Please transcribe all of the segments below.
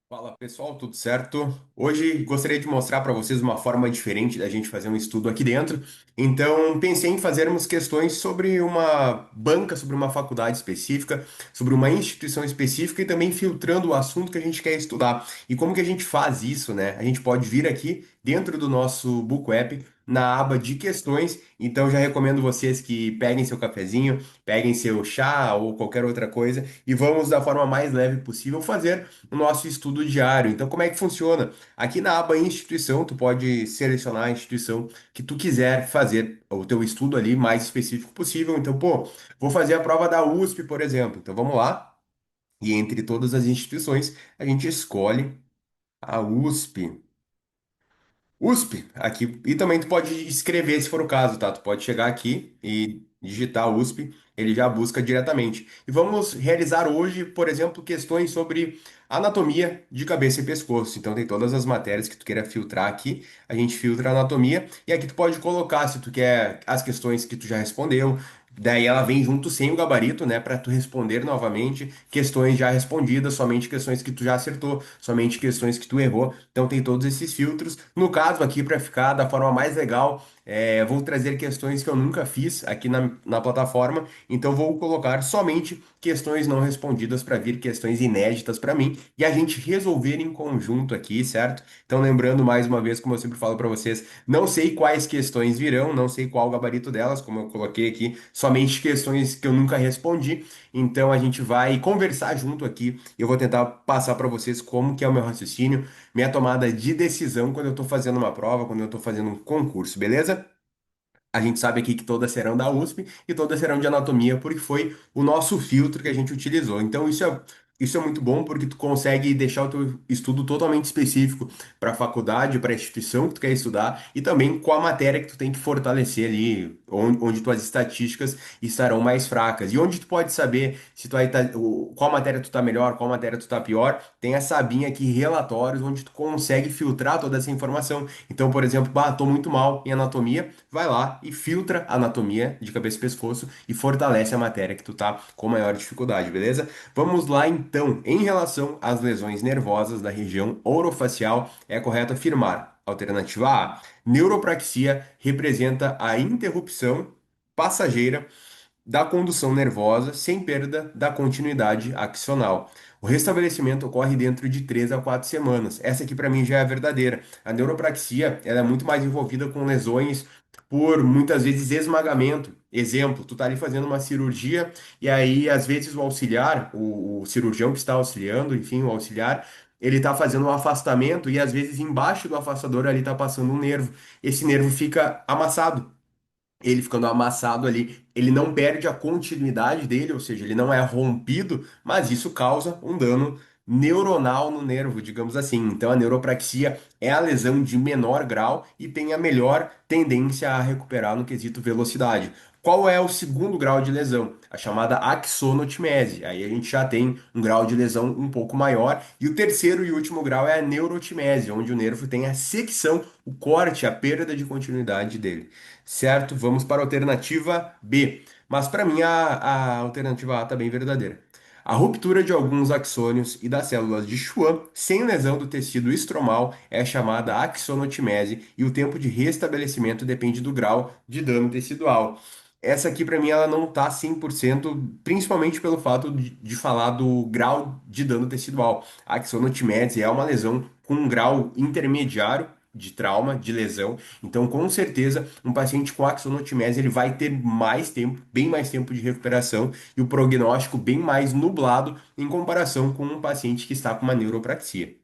Fala pessoal, tudo certo? Hoje gostaria de mostrar para vocês uma forma diferente da gente fazer um estudo aqui dentro. Então, pensei em fazermos questões sobre uma banca, sobre uma faculdade específica, sobre uma instituição específica e também filtrando o assunto que a gente quer estudar. E como que a gente faz isso, né? A gente pode vir aqui dentro do nosso Book App, na aba de questões. Então, já recomendo vocês que peguem seu cafezinho, peguem seu chá ou qualquer outra coisa e vamos da forma mais leve possível fazer o nosso estudo diário. Então, como é que funciona? Aqui na aba instituição, tu pode selecionar a instituição que tu quiser fazer o teu estudo ali mais específico possível. Então, pô, vou fazer a prova da USP, por exemplo. Então, vamos lá. E entre todas as instituições, a gente escolhe a USP. USP, aqui, e também tu pode escrever se for o caso, tá? Tu pode chegar aqui e digitar USP, ele já busca diretamente. E vamos realizar hoje, por exemplo, questões sobre anatomia de cabeça e pescoço. Então tem todas as matérias que tu queira filtrar aqui, a gente filtra a anatomia e aqui tu pode colocar se tu quer as questões que tu já respondeu. Daí ela vem junto sem o gabarito, né, para tu responder novamente questões já respondidas, somente questões que tu já acertou, somente questões que tu errou. Então tem todos esses filtros. No caso aqui, para ficar da forma mais legal, vou trazer questões que eu nunca fiz aqui na plataforma. Então vou colocar somente questões não respondidas para vir questões inéditas para mim e a gente resolver em conjunto aqui, certo? Então lembrando mais uma vez, como eu sempre falo para vocês, não sei quais questões virão, não sei qual o gabarito delas, como eu coloquei aqui, somente questões que eu nunca respondi. Então a gente vai conversar junto aqui. Eu vou tentar passar para vocês como que é o meu raciocínio, minha tomada de decisão quando eu estou fazendo uma prova, quando eu estou fazendo um concurso, beleza? A gente sabe aqui que todas serão da USP e todas serão de anatomia, porque foi o nosso filtro que a gente utilizou. Então, isso é muito bom, porque tu consegue deixar o teu estudo totalmente específico para a faculdade, para a instituição que tu quer estudar, e também com a matéria que tu tem que fortalecer ali, onde tuas estatísticas estarão mais fracas. E onde tu pode saber se tu aí tá, qual matéria tu tá melhor, qual matéria tu tá pior, tem essa abinha aqui, relatórios, onde tu consegue filtrar toda essa informação. Então, por exemplo, tô muito mal em anatomia, vai lá e filtra a anatomia de cabeça e pescoço e fortalece a matéria que tu tá com maior dificuldade, beleza? Vamos lá então. Em relação às lesões nervosas da região orofacial, é correto afirmar. Alternativa A: neuropraxia representa a interrupção passageira da condução nervosa sem perda da continuidade axonal. O restabelecimento ocorre dentro de 3 a 4 semanas. Essa aqui para mim já é a verdadeira. A neuropraxia, ela é muito mais envolvida com lesões por muitas vezes esmagamento. Exemplo, tu tá ali fazendo uma cirurgia e aí às vezes o auxiliar, o cirurgião que está auxiliando, enfim, o auxiliar, ele tá fazendo um afastamento e às vezes embaixo do afastador ali tá passando um nervo. Esse nervo fica amassado, ele ficando amassado ali, ele não perde a continuidade dele, ou seja, ele não é rompido, mas isso causa um dano neuronal no nervo, digamos assim. Então, a neuropraxia é a lesão de menor grau e tem a melhor tendência a recuperar no quesito velocidade. Qual é o segundo grau de lesão? A chamada axonotimese. Aí a gente já tem um grau de lesão um pouco maior. E o terceiro e último grau é a neurotimese, onde o nervo tem a secção, o corte, a perda de continuidade dele. Certo? Vamos para a alternativa B. Mas para mim a alternativa A está bem verdadeira. A ruptura de alguns axônios e das células de Schwann sem lesão do tecido estromal é chamada axonotimese e o tempo de restabelecimento depende do grau de dano tecidual. Essa aqui para mim ela não tá 100%, principalmente pelo fato de falar do grau de dano tecidual. A axonotimese é uma lesão com um grau intermediário de trauma, de lesão. Então, com certeza, um paciente com axonotimese ele vai ter mais tempo, bem mais tempo de recuperação e o prognóstico bem mais nublado em comparação com um paciente que está com uma neuropraxia.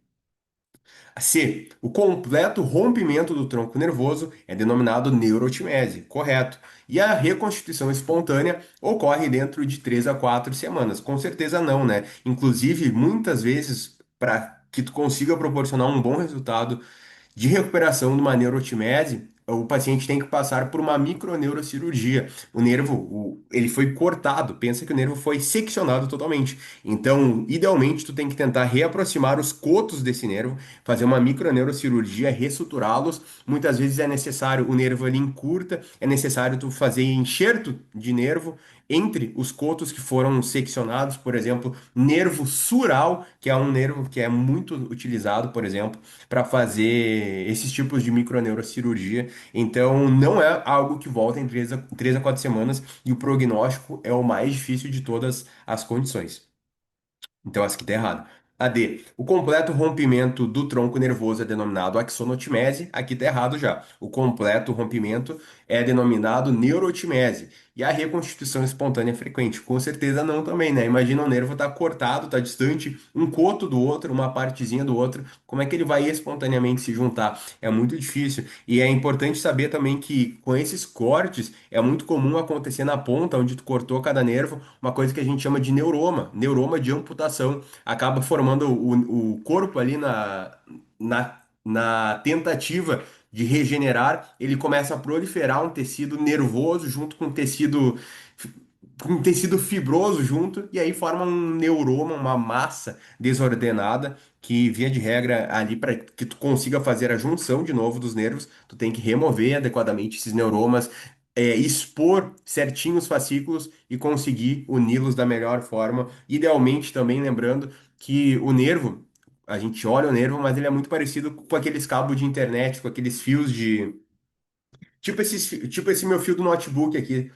C. O completo rompimento do tronco nervoso é denominado neurotimese, correto. E a reconstituição espontânea ocorre dentro de 3 a 4 semanas. Com certeza não, né? Inclusive, muitas vezes, para que tu consiga proporcionar um bom resultado de recuperação de uma neurotimese, o paciente tem que passar por uma microneurocirurgia. O nervo, ele foi cortado, pensa que o nervo foi seccionado totalmente. Então, idealmente, tu tem que tentar reaproximar os cotos desse nervo, fazer uma microneurocirurgia, ressuturá-los. Muitas vezes é necessário o nervo ali encurta, é necessário tu fazer enxerto de nervo entre os cotos que foram seccionados, por exemplo, nervo sural, que é um nervo que é muito utilizado, por exemplo, para fazer esses tipos de microneurocirurgia. Então, não é algo que volta em 3 a 4 semanas e o prognóstico é o mais difícil de todas as condições. Então, essa aqui tá errado. A D. O completo rompimento do tronco nervoso é denominado axonotimese. Aqui tá errado já. O completo rompimento é denominado neurotimese. E a reconstituição espontânea é frequente? Com certeza não também, né? Imagina um nervo tá cortado, tá distante, um coto do outro, uma partezinha do outro. Como é que ele vai espontaneamente se juntar? É muito difícil. E é importante saber também que com esses cortes é muito comum acontecer na ponta, onde tu cortou cada nervo, uma coisa que a gente chama de neuroma, neuroma de amputação. Acaba formando o corpo ali na tentativa de regenerar, ele começa a proliferar um tecido nervoso junto com um tecido fibroso junto, e aí forma um neuroma, uma massa desordenada, que via de regra ali para que tu consiga fazer a junção de novo dos nervos, tu tem que remover adequadamente esses neuromas, expor certinho os fascículos e conseguir uni-los da melhor forma. Idealmente também lembrando que o nervo, a gente olha o nervo, mas ele é muito parecido com aqueles cabos de internet, com aqueles fios de. Tipo esse meu fio do notebook aqui.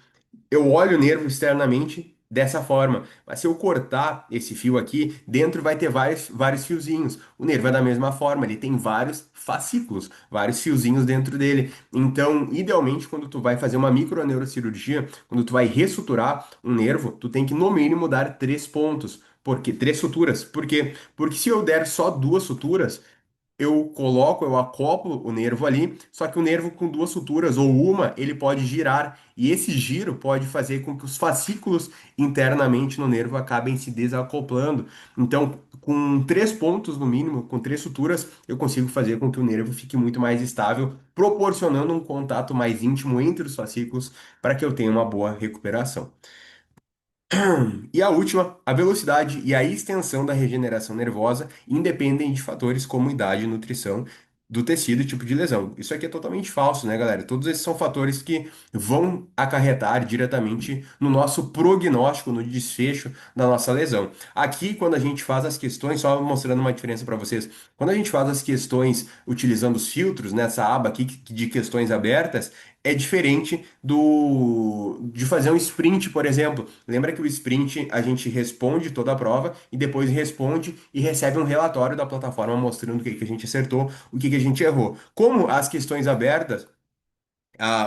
Eu olho o nervo externamente dessa forma, mas se eu cortar esse fio aqui, dentro vai ter vários fiozinhos. O nervo é da mesma forma, ele tem vários fascículos, vários fiozinhos dentro dele. Então, idealmente, quando tu vai fazer uma microneurocirurgia, quando tu vai ressuturar um nervo, tu tem que no mínimo dar 3 pontos. Porque 3 suturas. Por quê? Porque se eu der só 2 suturas, eu acoplo o nervo ali, só que o nervo com 2 suturas ou uma, ele pode girar, e esse giro pode fazer com que os fascículos internamente no nervo acabem se desacoplando. Então, com 3 pontos no mínimo, com 3 suturas, eu consigo fazer com que o nervo fique muito mais estável, proporcionando um contato mais íntimo entre os fascículos para que eu tenha uma boa recuperação. E a última, a velocidade e a extensão da regeneração nervosa independem de fatores como idade, nutrição do tecido e tipo de lesão. Isso aqui é totalmente falso, né, galera? Todos esses são fatores que vão acarretar diretamente no nosso prognóstico, no desfecho da nossa lesão. Aqui, quando a gente faz as questões, só mostrando uma diferença para vocês, quando a gente faz as questões utilizando os filtros nessa aba aqui de questões abertas, é diferente de fazer um sprint, por exemplo. Lembra que o sprint a gente responde toda a prova e depois responde e recebe um relatório da plataforma mostrando o que que a gente acertou, o que que a gente errou. Como as questões abertas,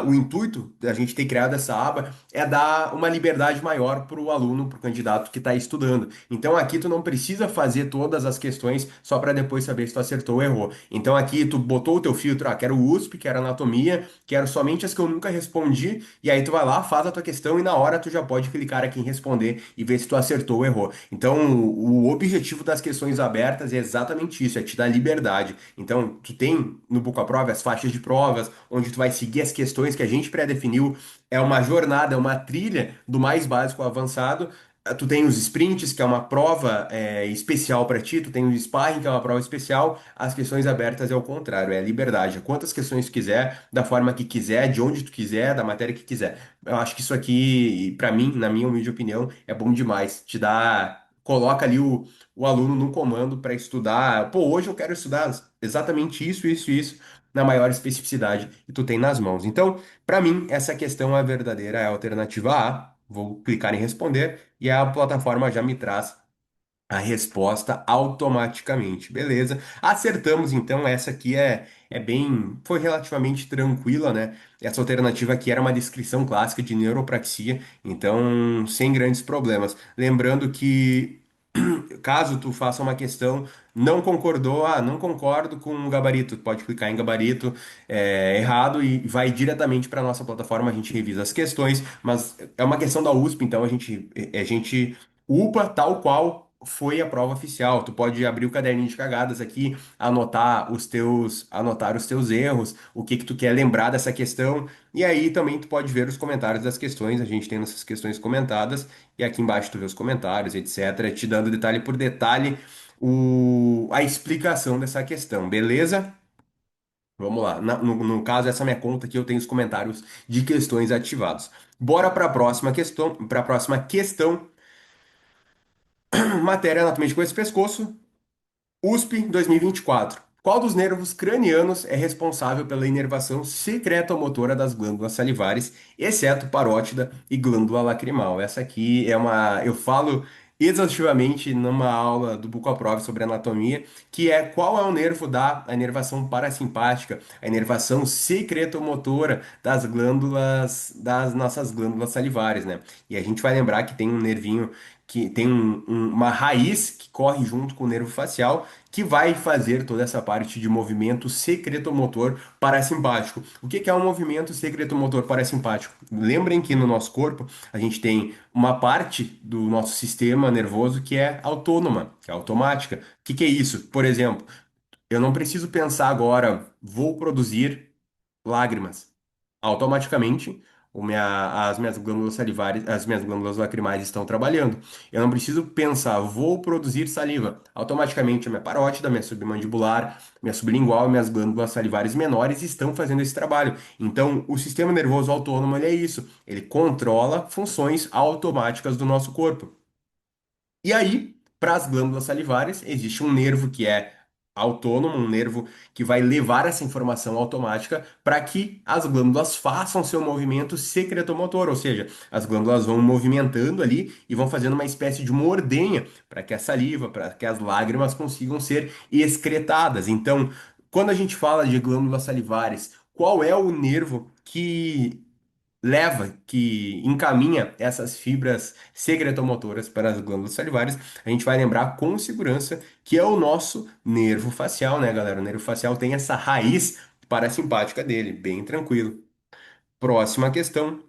o intuito da gente ter criado essa aba é dar uma liberdade maior para o aluno, para o candidato que está estudando. Então aqui tu não precisa fazer todas as questões só para depois saber se tu acertou ou errou. Então aqui tu botou o teu filtro, quero USP, quero anatomia, quero somente as que eu nunca respondi, e aí tu vai lá, faz a tua questão e na hora tu já pode clicar aqui em responder e ver se tu acertou ou errou. Então o objetivo das questões abertas é exatamente isso, é te dar liberdade. Então tu tem no Book a Prova as faixas de provas, onde tu vai seguir as questões que a gente pré-definiu. É uma jornada, é uma trilha do mais básico ao avançado. Tu tem os sprints, que é uma prova especial para ti, tu tem o sparring, que é uma prova especial. As questões abertas é o contrário, é liberdade. Quantas questões tu quiser, da forma que quiser, de onde tu quiser, da matéria que quiser. Eu acho que isso aqui, para mim, na minha humilde opinião, é bom demais. Te dá, coloca ali o aluno no comando para estudar. Pô, hoje eu quero estudar exatamente isso, na maior especificidade que tu tem nas mãos. Então, para mim, essa questão é a verdadeira, é a alternativa A. Vou clicar em responder e a plataforma já me traz a resposta automaticamente. Beleza? Acertamos, então. Essa aqui foi relativamente tranquila, né? Essa alternativa aqui era uma descrição clássica de neuropraxia, então sem grandes problemas. Lembrando que caso tu faça uma questão, não concordou, não concordo com o gabarito, tu pode clicar em gabarito errado e vai diretamente para nossa plataforma, a gente revisa as questões, mas é uma questão da USP, então a gente upa tal qual foi a prova oficial. Tu pode abrir o caderninho de cagadas aqui, anotar os teus erros, o que que tu quer lembrar dessa questão, e aí também tu pode ver os comentários das questões, a gente tem essas questões comentadas e aqui embaixo tu vê os comentários, etc., te dando detalhe por detalhe a explicação dessa questão, beleza? Vamos lá. No caso, essa minha conta aqui, eu tenho os comentários de questões ativados. Bora para a próxima questão. Para a próxima questão. Matéria anatomia de coisa do pescoço. USP 2024. Qual dos nervos cranianos é responsável pela inervação secretomotora das glândulas salivares, exceto parótida e glândula lacrimal? Essa aqui é uma. Eu falo exaustivamente numa aula do Bucoprov sobre anatomia, que é qual é o nervo da inervação parasimpática, a inervação secretomotora das glândulas, das nossas glândulas salivares, né? E a gente vai lembrar que tem um nervinho que tem uma raiz que corre junto com o nervo facial, que vai fazer toda essa parte de movimento secretomotor parasimpático. O que que é um movimento secretomotor parasimpático? Lembrem que no nosso corpo a gente tem uma parte do nosso sistema nervoso que é autônoma, que é automática. O que que é isso? Por exemplo, eu não preciso pensar agora, vou produzir lágrimas. Automaticamente, as minhas glândulas salivares, as minhas glândulas lacrimais estão trabalhando. Eu não preciso pensar, vou produzir saliva. Automaticamente, a minha parótida, minha submandibular, minha sublingual e minhas glândulas salivares menores estão fazendo esse trabalho. Então, o sistema nervoso autônomo, ele é isso. Ele controla funções automáticas do nosso corpo. E aí, para as glândulas salivares, existe um nervo que é autônomo, um nervo que vai levar essa informação automática para que as glândulas façam seu movimento secretomotor, ou seja, as glândulas vão movimentando ali e vão fazendo uma espécie de uma ordenha para que a saliva, para que as lágrimas consigam ser excretadas. Então, quando a gente fala de glândulas salivares, qual é o nervo que encaminha essas fibras secretomotoras para as glândulas salivares? A gente vai lembrar com segurança que é o nosso nervo facial, né, galera? O nervo facial tem essa raiz parasimpática dele, bem tranquilo. Próxima questão.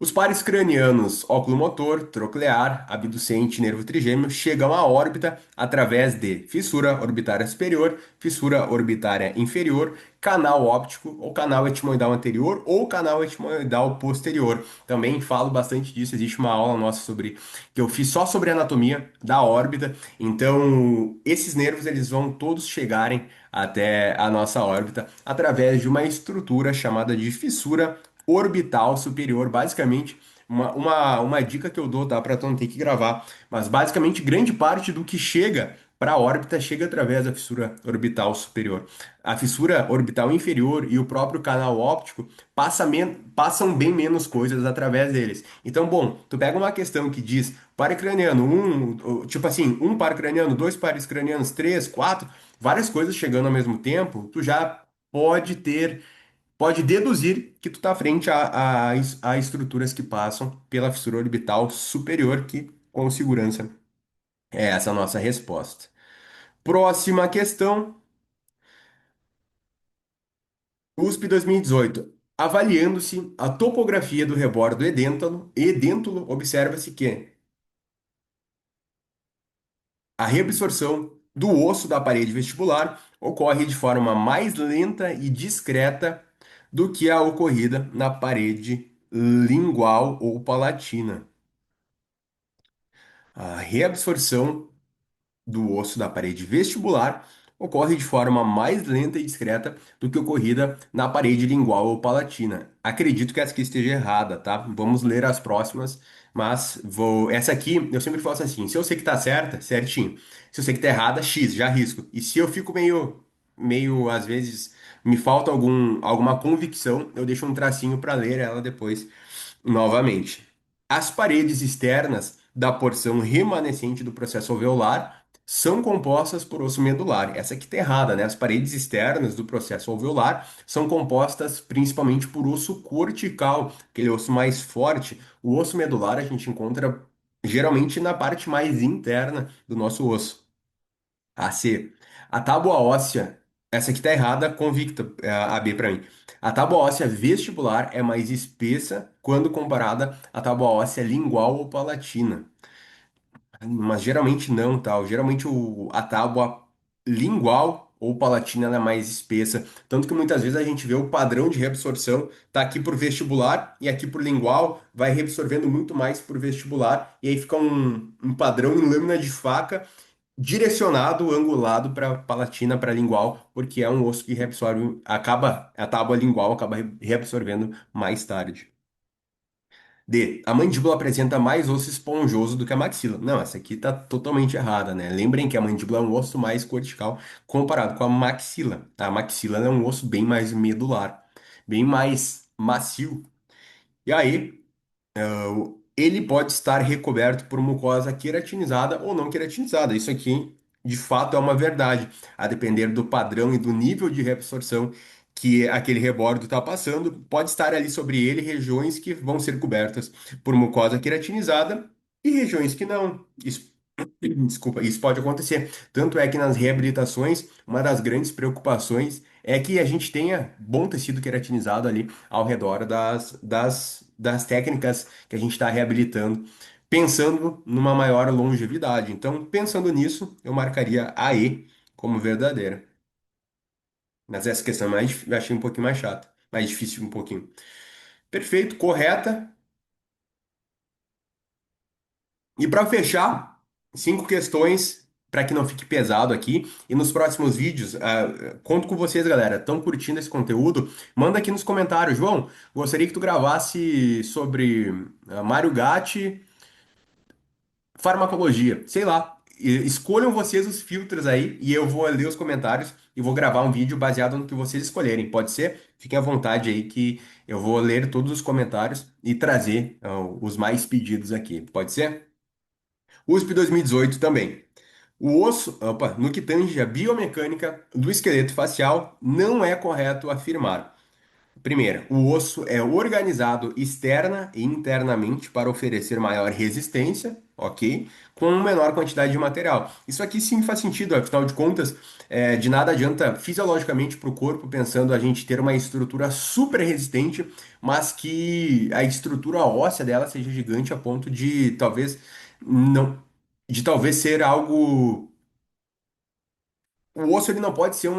Os pares cranianos oculomotor, troclear, abducente e nervo trigêmeo chegam à órbita através de fissura orbitária superior, fissura orbitária inferior, canal óptico ou canal etimoidal anterior ou canal etimoidal posterior. Também falo bastante disso, existe uma aula nossa sobre que eu fiz só sobre anatomia da órbita. Então, esses nervos eles vão todos chegarem até a nossa órbita através de uma estrutura chamada de fissura orbital superior. Basicamente, uma dica que eu dou, tá? Para tu não ter que gravar. Mas basicamente, grande parte do que chega para a órbita chega através da fissura orbital superior. A fissura orbital inferior e o próprio canal óptico passam bem menos coisas através deles. Então, bom, tu pega uma questão que diz par craniano, tipo assim, um par craniano, dois pares cranianos, três, quatro, várias coisas chegando ao mesmo tempo, tu já pode ter pode deduzir que tu está frente a estruturas que passam pela fissura orbital superior, que com segurança é essa a nossa resposta. Próxima questão, USP 2018. Avaliando-se a topografia do rebordo edêntulo, observa-se que a reabsorção do osso da parede vestibular ocorre de forma mais lenta e discreta do que a ocorrida na parede lingual ou palatina. A reabsorção do osso da parede vestibular ocorre de forma mais lenta e discreta do que ocorrida na parede lingual ou palatina. Acredito que essa aqui esteja errada, tá? Vamos ler as próximas, mas vou. Essa aqui eu sempre faço assim: se eu sei que tá certa, certinho. Se eu sei que tá errada, X, já risco. E se eu fico meio às vezes me falta alguma convicção, eu deixo um tracinho para ler ela depois novamente. As paredes externas da porção remanescente do processo alveolar são compostas por osso medular. Essa aqui tá errada, né? As paredes externas do processo alveolar são compostas principalmente por osso cortical, aquele osso mais forte. O osso medular a gente encontra geralmente na parte mais interna do nosso osso. A C. A tábua óssea, essa aqui tá errada, convicta, a B para mim. A tábua óssea vestibular é mais espessa quando comparada à tábua óssea lingual ou palatina. Mas geralmente não, tal. Geralmente a tábua lingual ou palatina ela é mais espessa. Tanto que muitas vezes a gente vê o padrão de reabsorção tá aqui por vestibular e aqui por lingual, vai reabsorvendo muito mais por vestibular. E aí fica um padrão em lâmina de faca direcionado, angulado para palatina, para lingual, porque é um osso que reabsorve, acaba, a tábua lingual acaba reabsorvendo mais tarde. D. A mandíbula apresenta mais osso esponjoso do que a maxila. Não, essa aqui tá totalmente errada, né? Lembrem que a mandíbula é um osso mais cortical comparado com a maxila. A maxila é um osso bem mais medular, bem mais macio. E aí, ele pode estar recoberto por mucosa queratinizada ou não queratinizada. Isso aqui, de fato, é uma verdade, a depender do padrão e do nível de reabsorção que aquele rebordo está passando, pode estar ali sobre ele regiões que vão ser cobertas por mucosa queratinizada e regiões que não. Desculpa, isso pode acontecer. Tanto é que nas reabilitações, uma das grandes preocupações é que a gente tenha bom tecido queratinizado ali ao redor das técnicas que a gente está reabilitando, pensando numa maior longevidade. Então, pensando nisso, eu marcaria a E como verdadeira. Mas essa questão é mais, eu achei um pouquinho mais chata, mais difícil um pouquinho. Perfeito, correta. E para fechar, cinco questões para que não fique pesado aqui. E nos próximos vídeos, conto com vocês, galera. Estão curtindo esse conteúdo? Manda aqui nos comentários. João, gostaria que tu gravasse sobre Mário Gatti, farmacologia. Sei lá. Escolham vocês os filtros aí e eu vou ler os comentários e vou gravar um vídeo baseado no que vocês escolherem. Pode ser? Fiquem à vontade aí que eu vou ler todos os comentários e trazer os mais pedidos aqui. Pode ser? USP 2018 também. O osso, opa, no que tange a biomecânica do esqueleto facial, não é correto afirmar. Primeiro, o osso é organizado externa e internamente para oferecer maior resistência, ok? Com menor quantidade de material. Isso aqui sim faz sentido, afinal de contas, de nada adianta fisiologicamente para o corpo, pensando a gente ter uma estrutura super resistente, mas que a estrutura óssea dela seja gigante a ponto de talvez não, de talvez ser algo. O osso ele não pode ser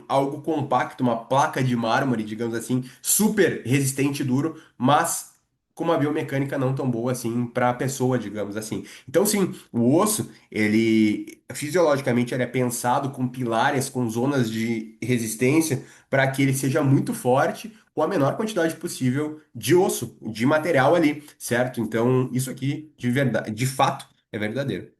algo compacto, uma placa de mármore, digamos assim, super resistente e duro, mas com uma biomecânica não tão boa assim para a pessoa, digamos assim. Então, sim, o osso, ele fisiologicamente ele é pensado com pilares, com zonas de resistência, para que ele seja muito forte com a menor quantidade possível de osso, de material ali, certo? Então, isso aqui de verdade, de fato, é verdadeiro.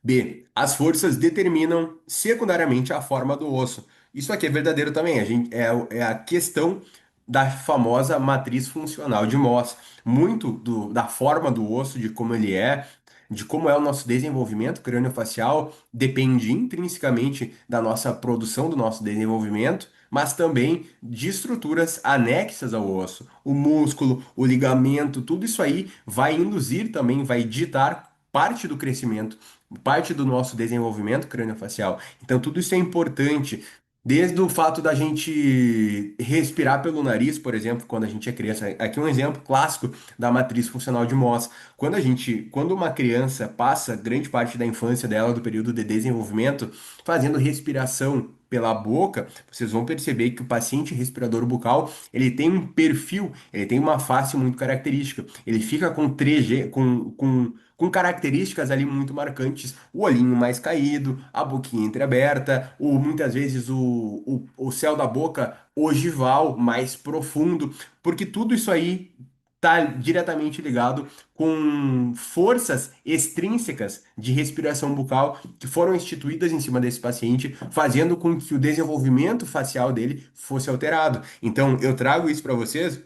B. As forças determinam secundariamente a forma do osso. Isso aqui é verdadeiro também. É a questão da famosa matriz funcional de Mohs. Muito da forma do osso, de como ele é, de como é o nosso desenvolvimento crâniofacial, depende intrinsecamente da nossa produção, do nosso desenvolvimento, mas também de estruturas anexas ao osso. O músculo, o ligamento, tudo isso aí vai induzir também, vai ditar parte do crescimento, parte do nosso desenvolvimento craniofacial. Então, tudo isso é importante. Desde o fato da gente respirar pelo nariz, por exemplo, quando a gente é criança. Aqui um exemplo clássico da matriz funcional de Mohs. Quando uma criança passa grande parte da infância dela, do período de desenvolvimento, fazendo respiração pela boca, vocês vão perceber que o paciente respirador bucal, ele tem um perfil, ele tem uma face muito característica. Ele fica com treje, com características ali muito marcantes, o olhinho mais caído, a boquinha entreaberta, muitas vezes o céu da boca ogival, mais profundo, porque tudo isso aí está diretamente ligado com forças extrínsecas de respiração bucal que foram instituídas em cima desse paciente, fazendo com que o desenvolvimento facial dele fosse alterado. Então, eu trago isso para vocês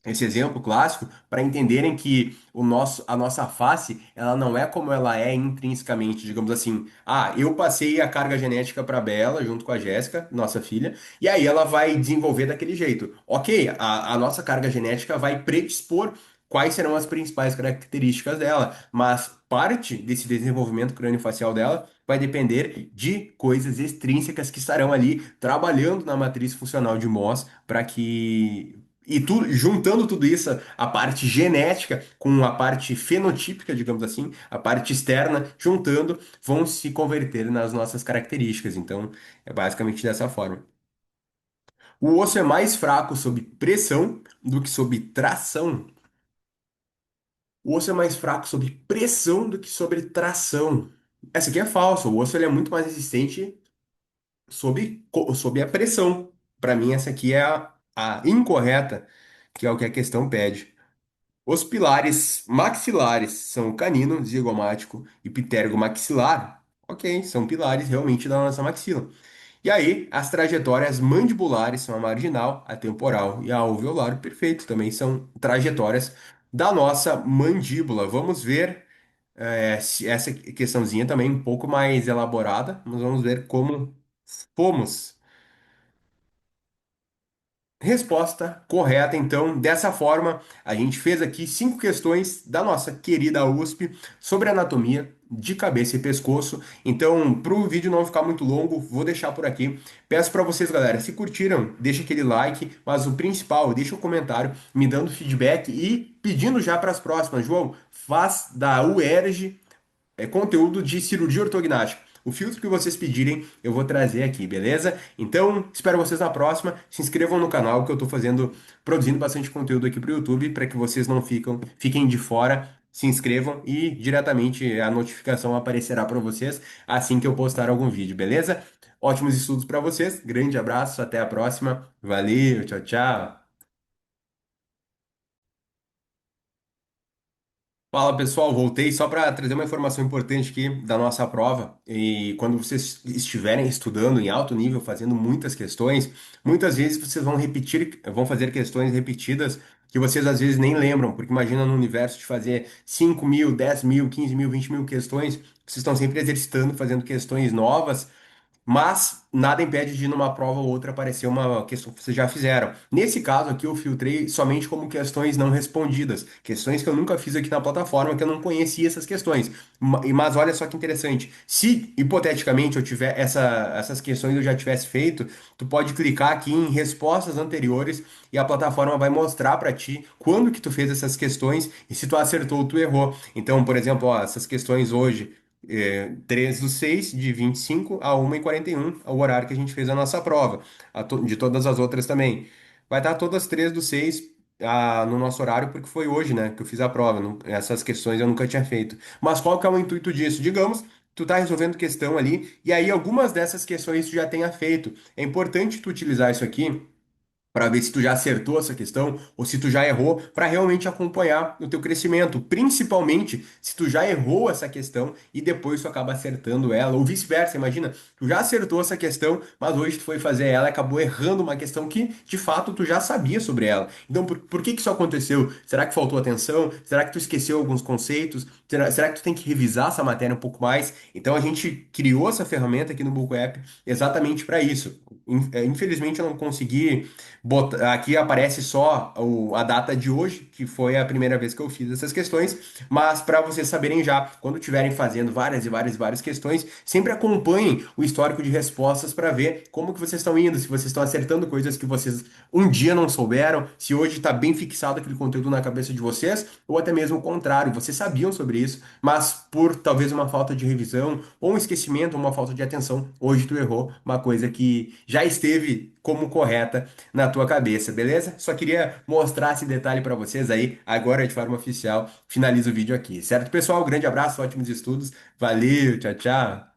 esse exemplo clássico para entenderem que a nossa face, ela não é como ela é intrinsecamente, digamos assim. Ah, eu passei a carga genética para Bela junto com a Jéssica, nossa filha, e aí ela vai desenvolver daquele jeito. Ok, a nossa carga genética vai predispor quais serão as principais características dela, mas parte desse desenvolvimento craniofacial dela vai depender de coisas extrínsecas que estarão ali trabalhando na matriz funcional de Mohs para que juntando tudo isso, a parte genética com a parte fenotípica, digamos assim, a parte externa, juntando, vão se converter nas nossas características. Então, é basicamente dessa forma. O osso é mais fraco sob pressão do que sob tração. O osso é mais fraco sob pressão do que sob tração. Essa aqui é falsa. O osso ele é muito mais resistente sob a pressão. Para mim, essa aqui é a incorreta, que é o que a questão pede. Os pilares maxilares são o canino, zigomático e pitérgo maxilar. Ok, são pilares realmente da nossa maxila. E aí, as trajetórias mandibulares são a marginal, a temporal e a alveolar. Perfeito, também são trajetórias da nossa mandíbula. Vamos ver essa questãozinha também um pouco mais elaborada, mas vamos ver como fomos. Resposta correta, então. Dessa forma, a gente fez aqui 5 questões da nossa querida USP sobre anatomia de cabeça e pescoço. Então, para o vídeo não ficar muito longo, vou deixar por aqui. Peço para vocês, galera, se curtiram, deixa aquele like, mas o principal, deixa um comentário me dando feedback e pedindo já para as próximas. João, faz da UERJ conteúdo de cirurgia ortognática. O filtro que vocês pedirem, eu vou trazer aqui, beleza? Então, espero vocês na próxima. Se inscrevam no canal que eu tô produzindo bastante conteúdo aqui pro YouTube para que vocês não fiquem de fora. Se inscrevam e diretamente a notificação aparecerá para vocês assim que eu postar algum vídeo, beleza? Ótimos estudos para vocês. Grande abraço, até a próxima. Valeu, tchau, tchau. Fala pessoal, voltei só para trazer uma informação importante aqui da nossa prova. E quando vocês estiverem estudando em alto nível, fazendo muitas questões, muitas vezes vocês vão repetir, vão fazer questões repetidas que vocês às vezes nem lembram, porque imagina no universo de fazer 5.000, 10.000, 15.000, 20.000 questões, vocês estão sempre exercitando, fazendo questões novas mas nada impede de numa prova ou outra aparecer uma questão que vocês já fizeram. Nesse caso aqui, eu filtrei somente como questões não respondidas, questões que eu nunca fiz aqui na plataforma, que eu não conhecia essas questões. Mas olha só que interessante. Se hipoteticamente eu tiver essas questões eu já tivesse feito, tu pode clicar aqui em respostas anteriores e a plataforma vai mostrar para ti quando que tu fez essas questões e se tu acertou ou tu errou. Então, por exemplo, ó, essas questões hoje 3/6, de 25 a 1h41, o horário que a gente fez a nossa prova. De todas as outras também. Vai estar todas 3/6 no nosso horário, porque foi hoje, né, que eu fiz a prova. Essas questões eu nunca tinha feito. Mas qual que é o intuito disso? Digamos, tu tá resolvendo questão ali, e aí algumas dessas questões tu já tenha feito. É importante tu utilizar isso aqui para ver se tu já acertou essa questão ou se tu já errou, para realmente acompanhar o teu crescimento, principalmente se tu já errou essa questão e depois tu acaba acertando ela, ou vice-versa, imagina, tu já acertou essa questão, mas hoje tu foi fazer ela e acabou errando uma questão que, de fato, tu já sabia sobre ela. Então, por que que isso aconteceu? Será que faltou atenção? Será que tu esqueceu alguns conceitos? Será que tu tem que revisar essa matéria um pouco mais? Então, a gente criou essa ferramenta aqui no Buco App exatamente para isso. Infelizmente, eu não consegui aqui aparece só a data de hoje, que foi a primeira vez que eu fiz essas questões, mas para vocês saberem já, quando estiverem fazendo várias e várias e várias questões, sempre acompanhem o histórico de respostas para ver como que vocês estão indo, se vocês estão acertando coisas que vocês um dia não souberam, se hoje está bem fixado aquele conteúdo na cabeça de vocês, ou até mesmo o contrário, vocês sabiam sobre isso, mas por talvez uma falta de revisão, ou um esquecimento, ou uma falta de atenção, hoje tu errou uma coisa que já esteve como correta na tua cabeça, beleza? Só queria mostrar esse detalhe para vocês aí, agora de forma oficial. Finalizo o vídeo aqui, certo, pessoal? Grande abraço, ótimos estudos. Valeu, tchau, tchau.